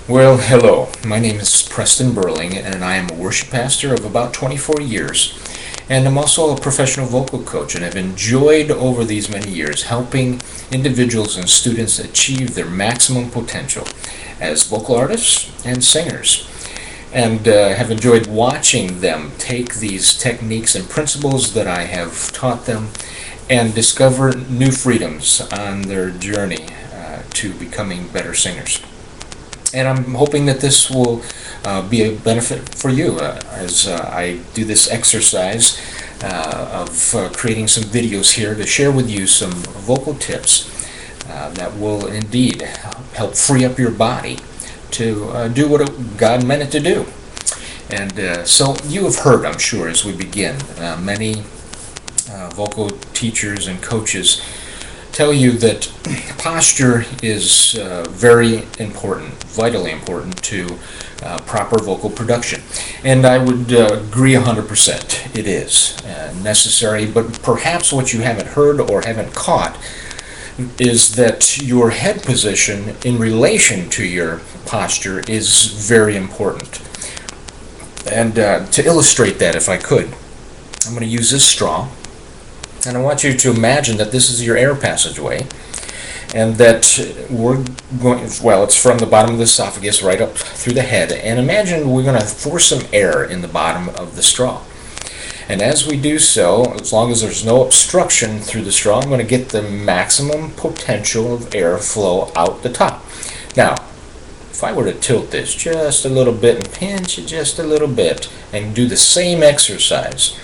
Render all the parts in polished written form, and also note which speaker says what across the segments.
Speaker 1: Well, hello. My name is Preston Burling, and I am a worship pastor of about 24 years. And I'm also a professional vocal coach, and I've enjoyed over these many years helping individuals and students achieve their maximum potential as vocal artists and singers. And have enjoyed watching them take these techniques and principles that I have taught them and discover new freedoms on their journey to becoming better singers. And I'm hoping that this will be a benefit for you as I do this exercise of creating some videos here to share with you some vocal tips that will indeed help free up your body to do what God meant it to do. And so you have heard, I'm sure, as we begin, many vocal teachers and coaches tell you that posture is very important, vitally important to proper vocal production. And I would agree 100%. It is necessary, but perhaps what you haven't heard or haven't caught is that your head position in relation to your posture is very important. And to illustrate that, if I could, I'm going to use this straw. And I want you to imagine that this is your air passageway, and that we're going, well, it's from the bottom of the esophagus right up through the head. And imagine we're going to force some air in the bottom of the straw. And as we do so, as long as there's no obstruction through the straw, I'm going to get the maximum potential of airflow out the top. Now, if I were to tilt this just a little bit and pinch it just a little bit and do the same exercise,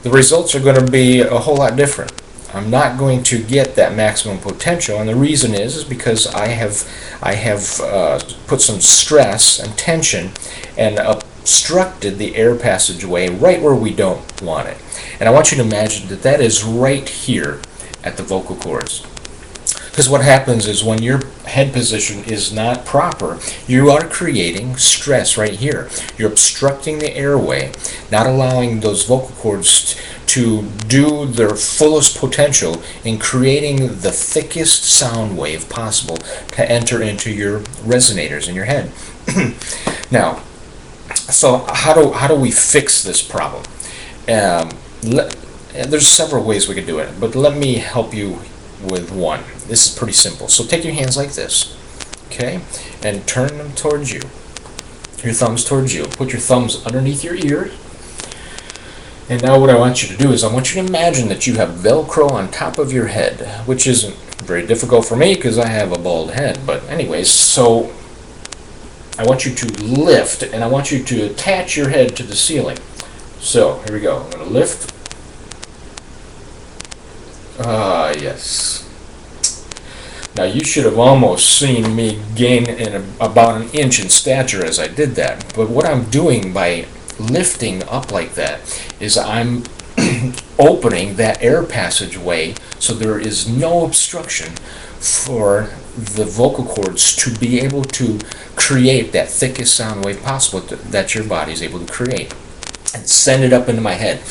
Speaker 1: the results are going to be a whole lot different. I'm not going to get that maximum potential, and the reason is because I have put some stress and tension and obstructed the air passageway right where we don't want it. And I want you to imagine that that is right here at the vocal cords. Because what happens is when your head position is not proper, you are creating stress right here. You're obstructing the airway, not allowing those vocal cords to do their fullest potential in creating the thickest sound wave possible to enter into your resonators in your head. Now, so how do we fix this problem? There's several ways we could do it, but let me help you with one. This is pretty simple. So take your hands like this, okay, and turn them towards you. Your thumbs towards you. Put your thumbs underneath your ears. And now what I want you to do is I want you to imagine that you have Velcro on top of your head, which isn't very difficult for me because I have a bald head. But anyways, so I want you to lift, and I want you to attach your head to the ceiling. So here we go. I'm going to lift. Yes. Now you should have almost seen me gain about an inch in stature as I did that. But what I'm doing by lifting up like that is I'm opening that air passageway so there is no obstruction for the vocal cords to be able to create that thickest sound wave possible that your body is able to create and send it up into my head.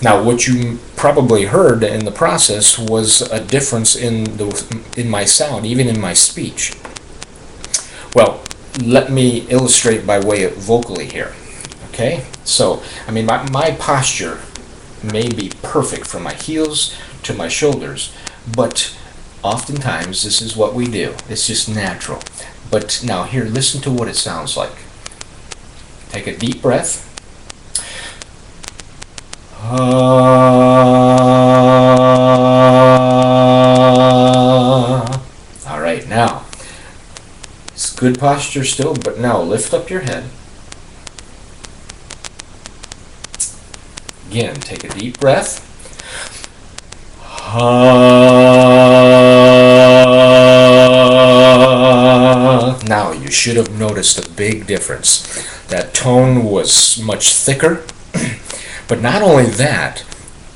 Speaker 1: Now, what you probably heard in the process was a difference in my sound, even in my speech. Well, let me illustrate by way of vocally here. Okay? So, I mean, my posture may be perfect from my heels to my shoulders, but oftentimes this is what we do. It's just natural. But now here, listen to what it sounds like. Take a deep breath. All right, now it's good posture still, but now lift up your head. Again, take a deep breath. Now you should have noticed a big difference. That tone was much thicker. But not only that,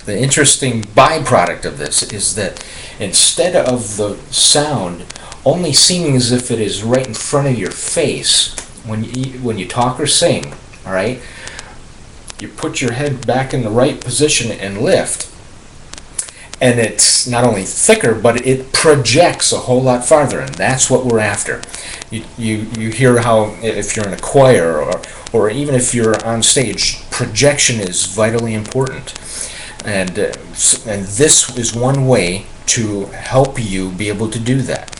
Speaker 1: the interesting byproduct of this is that instead of the sound only seeming as if it is right in front of your face when you talk or sing, all right, you put your head back in the right position and lift, and it's not only thicker, but it projects a whole lot farther, and that's what we're after. You hear how if you're in a choir or even if you're on stage, projection is vitally important, and this is one way to help you be able to do that.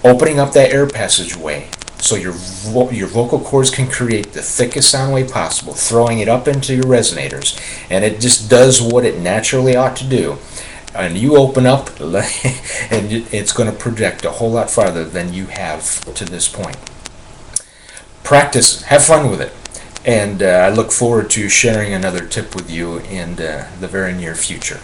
Speaker 1: Opening up that air passageway so your vocal cords can create the thickest sound wave possible, throwing it up into your resonators, and it just does what it naturally ought to do. And you open up, and it's going to project a whole lot farther than you have to this point. Practice, have fun with it, and I look forward to sharing another tip with you in the very near future.